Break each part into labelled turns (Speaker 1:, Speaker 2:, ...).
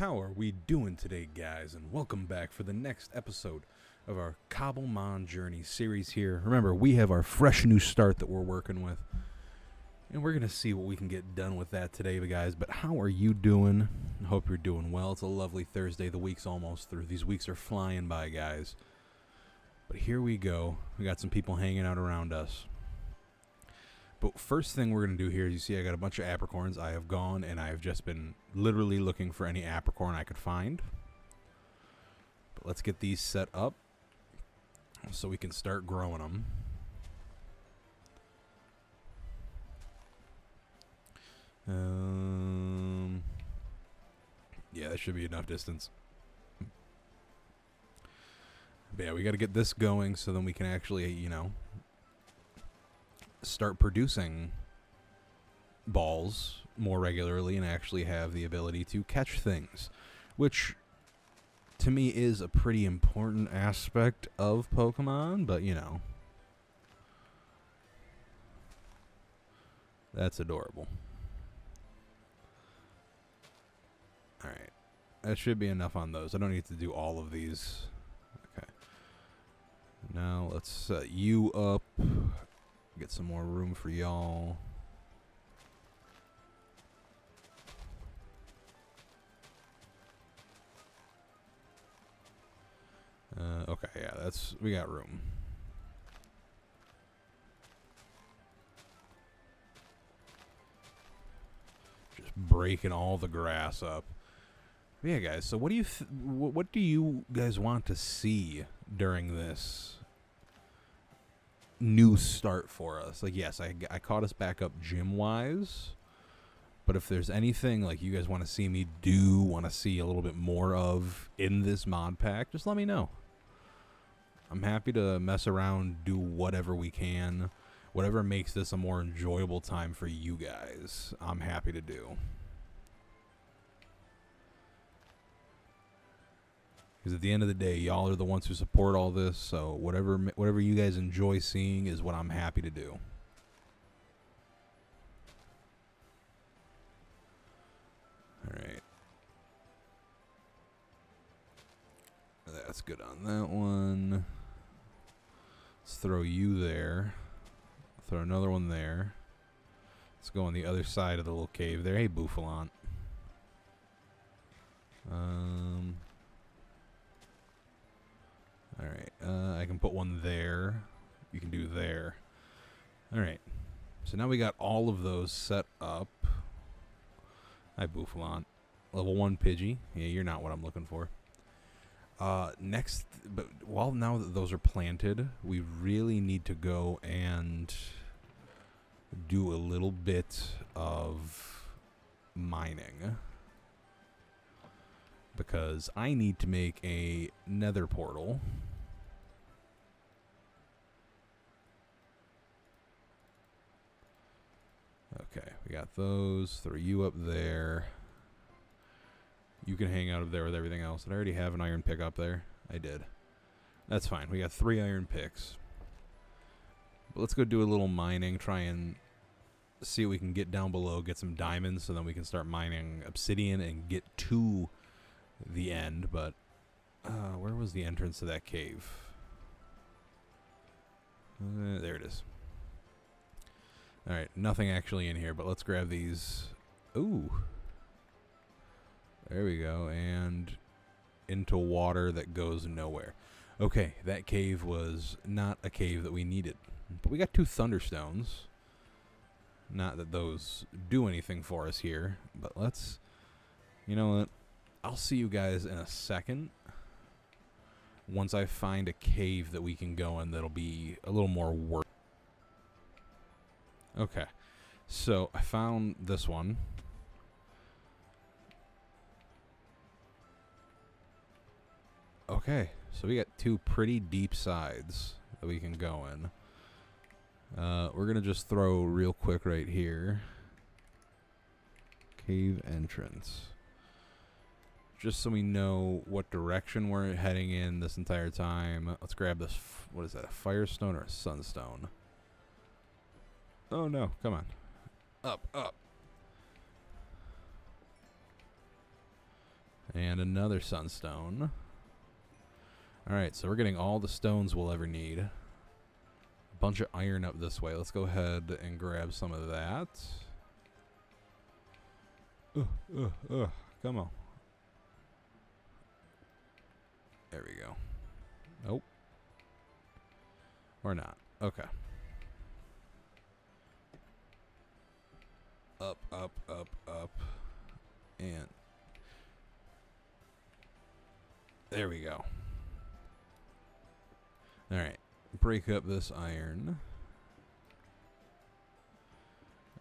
Speaker 1: How are we doing today, guys? And welcome back for the next episode of our Cobblemon Journey series here. Remember, we have our fresh new start that we're working with, and we're going to see what we can get done with that today, guys. But how are you doing? I hope you're doing well. It's a lovely Thursday. The week's almost through. These weeks are flying by, guys. But here we go. We got some people hanging out around us. But first thing we're going to do here is, you see I got a bunch of apricorns. I have gone and I have just been literally looking for any apricorn I could find. But let's get these set up so we can start growing them. Yeah, that should be enough distance. But yeah, we got to get this going so then we can actually, start producing balls more regularly and actually have the ability to catch things, which to me is a pretty important aspect of Pokemon, but that's adorable. Alright, that should be enough on those. I don't need to do all of these. Okay, now let's set you up. Get some more room for y'all. Okay, yeah, we got room. Just breaking all the grass up. But yeah, guys. So, what do you guys want to see during this new start for us? Like, yes, I caught us back up gym wise, but if there's anything like you guys want to see me do, want to see a little bit more of in this mod pack, just let me know. I'm happy to mess around, do whatever we can, whatever makes this a more enjoyable time for you guys, I'm happy to do. Because at the end of the day, y'all are the ones who support all this, so whatever you guys enjoy seeing is what I'm happy to do. Alright. That's good on that one. Let's throw you there. Throw another one there. Let's go on the other side of the little cave there. Hey, Bouffalant. Alright, I can put one there. You can do there. Alright, so now we got all of those set up. Hi, Bouffalant. Level 1 Pidgey. Yeah, you're not what I'm looking for. Next, but now that those are planted, we really need to go and do a little bit of mining. Because I need to make a nether portal. Okay, we got those. Throw you up there. You can hang out up there with everything else. Did I already have an iron pick up there? I did. That's fine. We got 3 iron picks. But let's go do a little mining. Try and see what we can get down below. Get some diamonds so then we can start mining obsidian and get to the end. But where was the entrance to that cave? There it is. Alright, nothing actually in here, but let's grab these. Ooh. There we go, and into water that goes nowhere. Okay, that cave was not a cave that we needed. But we got 2 thunderstones. Not that those do anything for us here, but let's... You know what? I'll see you guys in a second. Once I find a cave that we can go in that'll be a little more work. Okay, so I found this one. Okay, so we got 2 pretty deep sides that we can go in. We're going to just throw real quick right here. Cave entrance. Just so we know what direction we're heading in this entire time. Let's grab this, what is that, a firestone or a sunstone? Oh no, come on. Up, up. And another sunstone. Alright, so we're getting all the stones we'll ever need. A bunch of iron up this way. Let's go ahead and grab some of that. Come on. There we go. Nope. Or not. Okay. Up, up, up, up. And there we go. Alright. Break up this iron.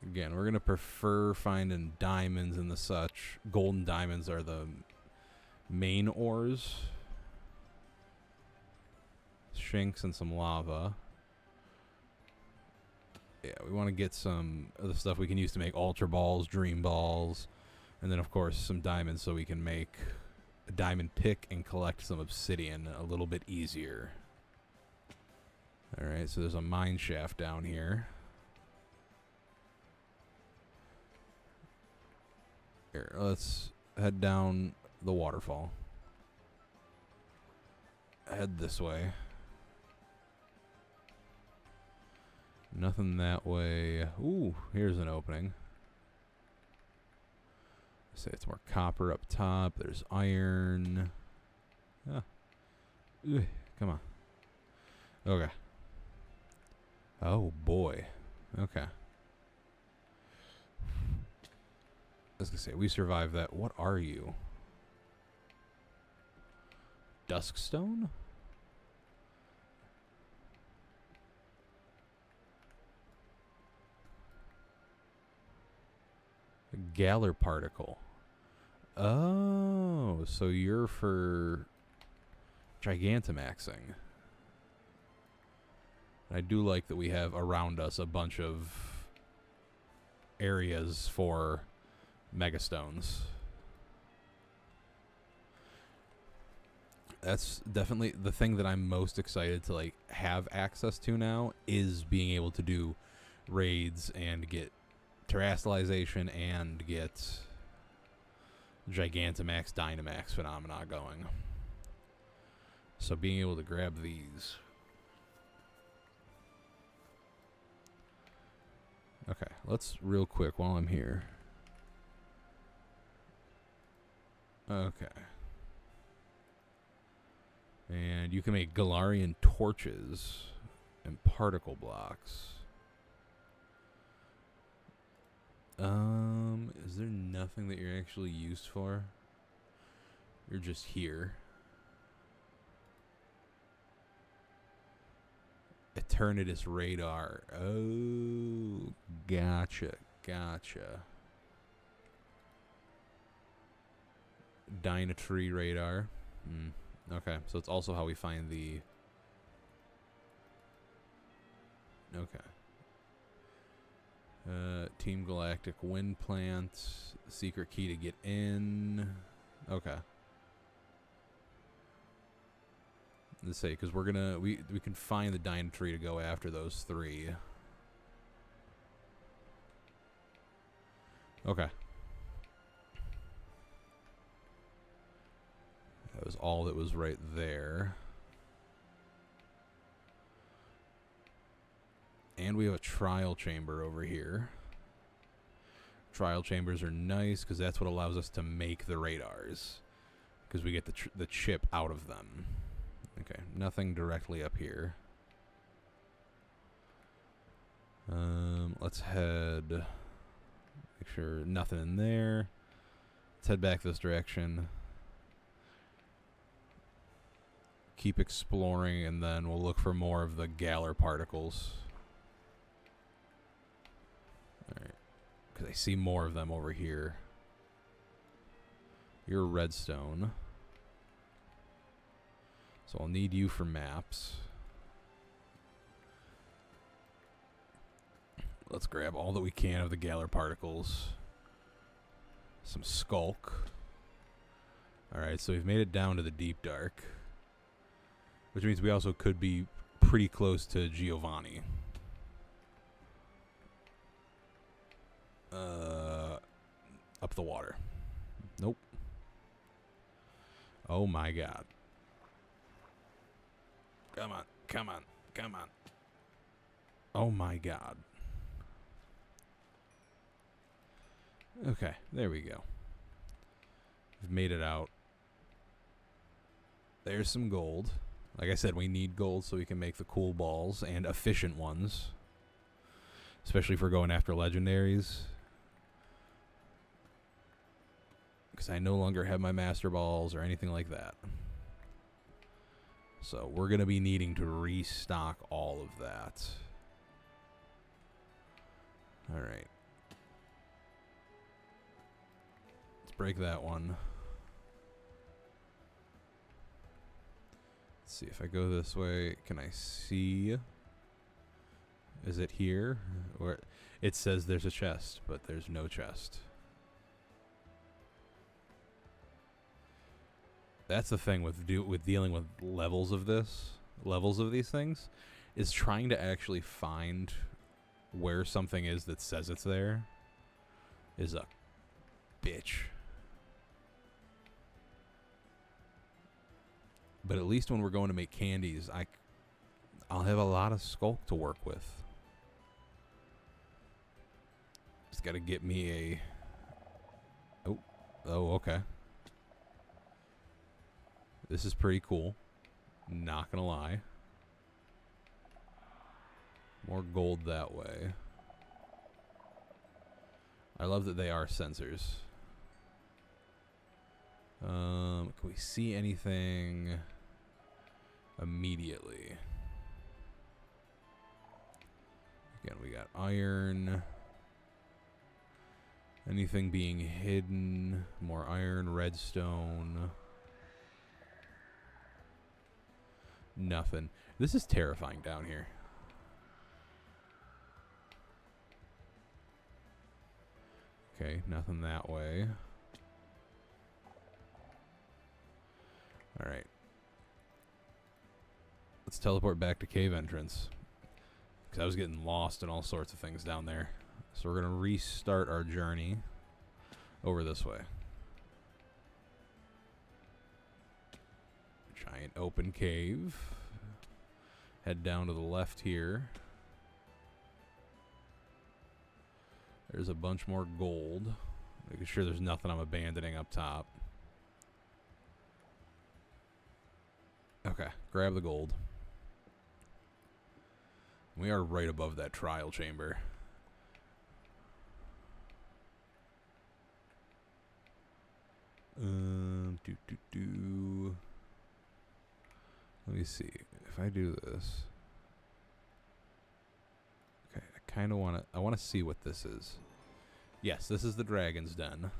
Speaker 1: Again, we're going to prefer finding diamonds and the such. Golden diamonds are the main ores. Shinks and some lava. Yeah, we want to get some of the stuff we can use to make ultra balls, dream balls, and then of course some diamonds so we can make a diamond pick and collect some obsidian a little bit easier. Alright, so there's a mine shaft down here. Here, let's head down the waterfall. Head this way. Nothing that way. Ooh, here's an opening. Say it's more copper up top. There's iron. Ah. Ugh, come on. Okay. Oh boy. Okay. I was gonna say we survived that. What are you? Duskstone? Galler particle. Oh, so you're for Gigantamaxing. I do like that we have around us a bunch of areas for megastones. That's definitely the thing that I'm most excited to like have access to now, is being able to do raids and get terrestrialization and get Gigantamax Dynamax phenomena going. So being able to grab these. Okay, let's real quick while I'm here. Okay. And you can make Galarian torches and particle blocks. Is there nothing that you're actually used for? You're just here. Eternatus radar. Oh, gotcha, gotcha. Dynatree radar. Okay, so it's also how we find the... Okay. Team Galactic Wind Plant. Secret key to get in. Okay. Let's say, because we're gonna... We can find the Dynatree to go after those three. Okay. That was all that was right there. And we have a trial chamber over here. Trial chambers are nice because that's what allows us to make the radars. Because we get the chip out of them. Okay, nothing directly up here. Let's head... Make sure nothing in there. Let's head back this direction. Keep exploring, and then we'll look for more of the Galar particles. Alright. Because I see more of them over here. You're redstone. So I'll need you for maps. Let's grab all that we can of the Galar particles. Some skulk. Alright, so we've made it down to the deep dark. Which means we also could be pretty close to Giovanni. Up the water. Nope. Oh my god. Come on, come on, come on. Oh my god. Okay, there we go. We've made it out. There's some gold. Like I said, we need gold so we can make the cool balls and efficient ones. Especially if we're going after legendaries. Because I no longer have my master balls or anything like that. So we're going to be needing to restock all of that. Alright. Let's break that one. Let's see if I go this way. Can I see? Is it here? Or it says there's a chest, but there's no chest. That's the thing with dealing with levels of these things, is trying to actually find where something is that says it's there is a bitch. But at least when we're going to make candies, I'll have a lot of sculk to work with. Just got to get me a... Oh, okay. This is pretty cool. Not gonna lie. More gold that way. I love that they are sensors. Can we see anything immediately? Again, we got iron. Anything being hidden. More iron, redstone. Nothing. This is terrifying down here. Okay, nothing that way. Alright. Let's teleport back to cave entrance. Because I was getting lost in all sorts of things down there. So we're going to restart our journey over this way. Giant open cave. Head down to the left here. There's a bunch more gold. Making sure there's nothing I'm abandoning up top. Okay, grab the gold. We are right above that trial chamber. Let me see. If I do this. Okay, I kind of want to... I want to see what this is. Yes, this is the dragon's den.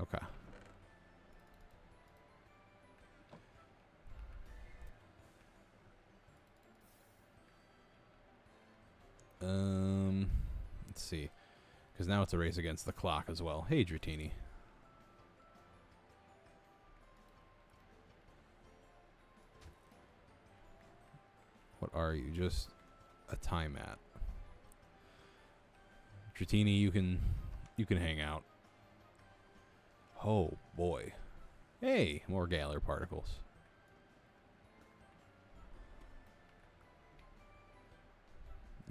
Speaker 1: Okay. Let's see. Because now it's a race against the clock as well. Hey, Dratini. What are you? Just a time mat. Dratini, you can hang out. Oh boy. Hey, more Galar particles.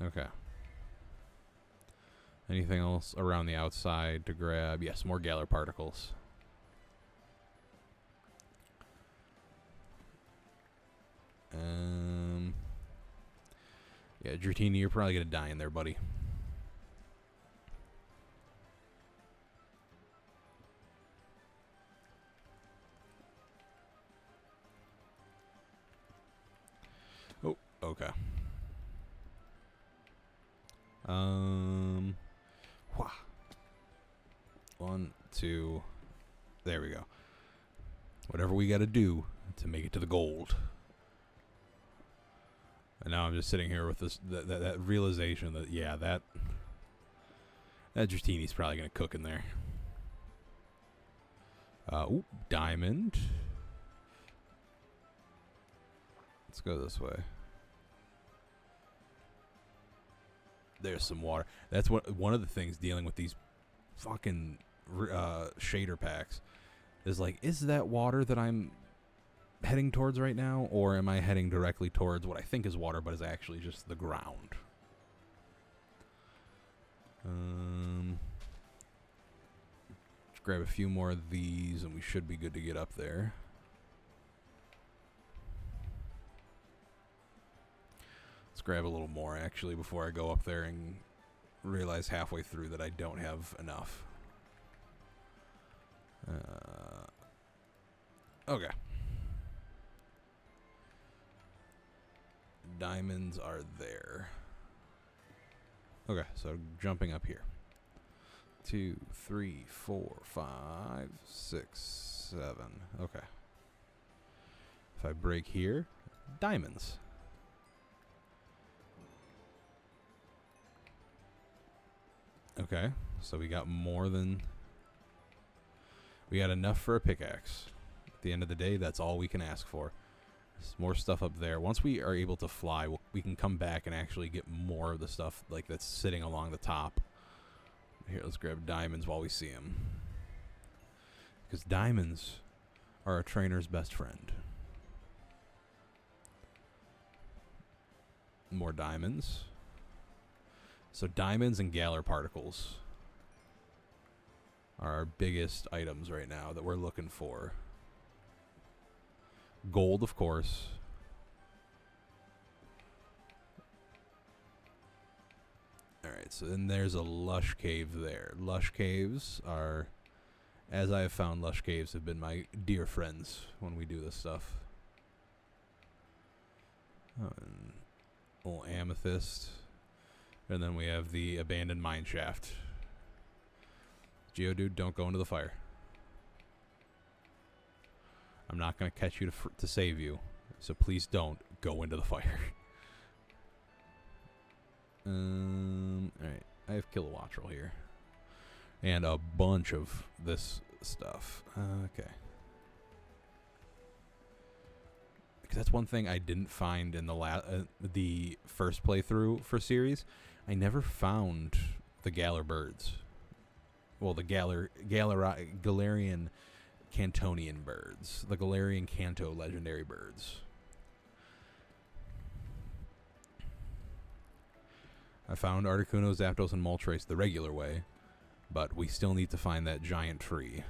Speaker 1: Okay. Anything else around the outside to grab? Yes, more Galar particles. Yeah, Dratini, you're probably gonna die in there, buddy. Oh, okay. Wha. 1, 2. There we go. Whatever we gotta do to make it to the gold. And now I'm just sitting here with this that realization that, yeah, that Dratini's probably gonna cook in there. Ooh, diamond. Let's go this way. There's some water. That's one of the things dealing with these fucking shader packs. is like, is that water that I'm heading towards right now, or am I heading directly towards what I think is water, but is actually just the ground? Let's grab a few more of these, and we should be good to get up there. Let's grab a little more, actually, before I go up there and realize halfway through that I don't have enough. Okay. Diamonds are there. Okay, so jumping up here. 2, 3, 4, 5, 6, 7. Okay. If I break here, diamonds. Okay, so we got more than... We got enough for a pickaxe. At the end of the day, that's all we can ask for. There's more stuff up there. Once we are able to fly, we can come back and actually get more of the stuff like that's sitting along the top. Here, let's grab diamonds while we see them. Because diamonds are a trainer's best friend. More diamonds. So diamonds and Galar particles are our biggest items right now that we're looking for. Gold, of course. Alright, so then there's a lush cave there. Lush caves are, as I have found, lush caves have been my dear friends when we do this stuff. Oh, and a little amethyst. And then we have the abandoned mine shaft. Geodude, don't go into the fire. I'm not going to catch you to save you, so please don't go into the fire. Alright, I have Kilowattrel here. And a bunch of this stuff. Okay. Because that's one thing I didn't find in the first playthrough for series. I never found the Galar birds. Well, the Galarian Cantonian birds. The Galarian Kanto legendary birds. I found Articuno, Zapdos, and Moltres the regular way, but we still need to find that giant tree.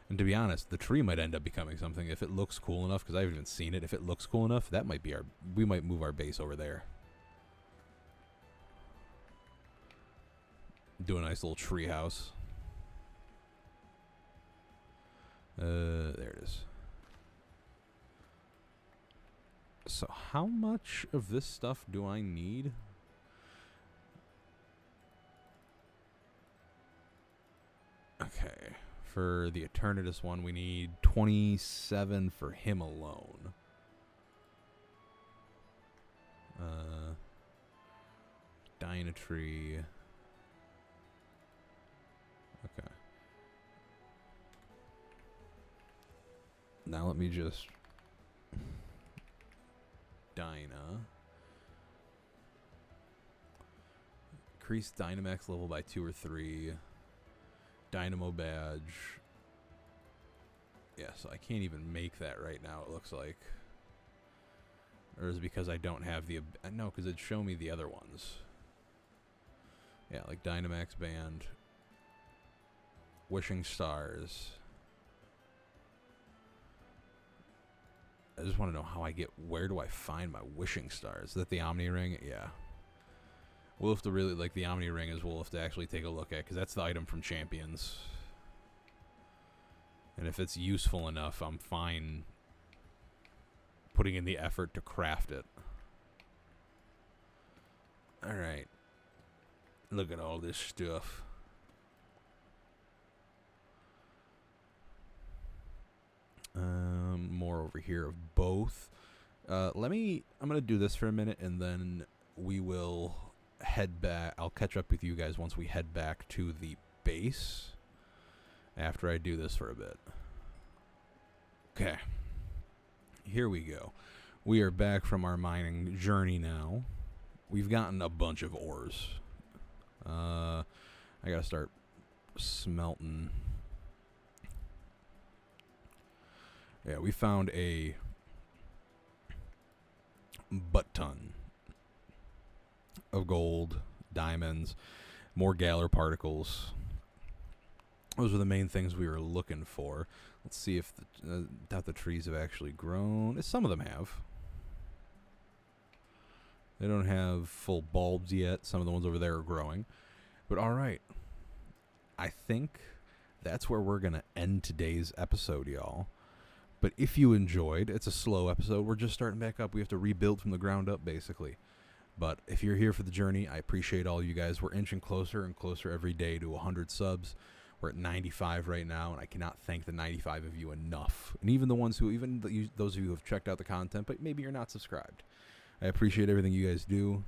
Speaker 1: And to be honest, the tree might end up becoming something if it looks cool enough, because I haven't even seen it. If it looks cool enough, that might be we might move our base over there. Do a nice little tree house. There it is. So how much of this stuff do I need? Okay. For the Eternatus one, we need 27 for him alone. Dynatree. Okay. Now let me just... Dyna. Increase Dynamax level by 2 or 3. Dynamo badge. Yeah, so I can't even make that right now, it looks like. Or is it because I don't have the... No, because it'd show me the other ones. Yeah, like Dynamax band. Wishing Stars. I just want to know how I get... Where do I find my Wishing Stars? Is that the Omni Ring? Yeah. We'll have to really... Like, the Omni Ring is we'll have to actually take a look at, because that's the item from Champions. And if it's useful enough, I'm fine putting in the effort to craft it. Alright. Look at all this stuff. More over here of both. I'm going to do this for a minute, and then we will head back. I'll catch up with you guys once we head back to the base after I do this for a bit. Okay. Here we go. We are back from our mining journey now. We've gotten a bunch of ores. I gotta start smelting Yeah, we found a butt ton of gold, diamonds, more Galar particles. Those are the main things we were looking for. Let's see if doubt the trees have actually grown. Some of them have. They don't have full bulbs yet. Some of the ones over there are growing. But all right. I think that's where we're going to end today's episode, y'all. But if you enjoyed, it's a slow episode. We're just starting back up. We have to rebuild from the ground up, basically. But if you're here for the journey, I appreciate all you guys. We're inching closer and closer every day to 100 subs. We're at 95 right now, and I cannot thank the 95 of you enough. And even the ones who, those of you who have checked out the content, but maybe you're not subscribed. I appreciate everything you guys do.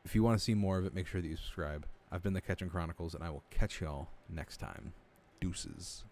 Speaker 1: If you want to see more of it, make sure that you subscribe. I've been the Catching Chronicles, and I will catch y'all next time. Deuces.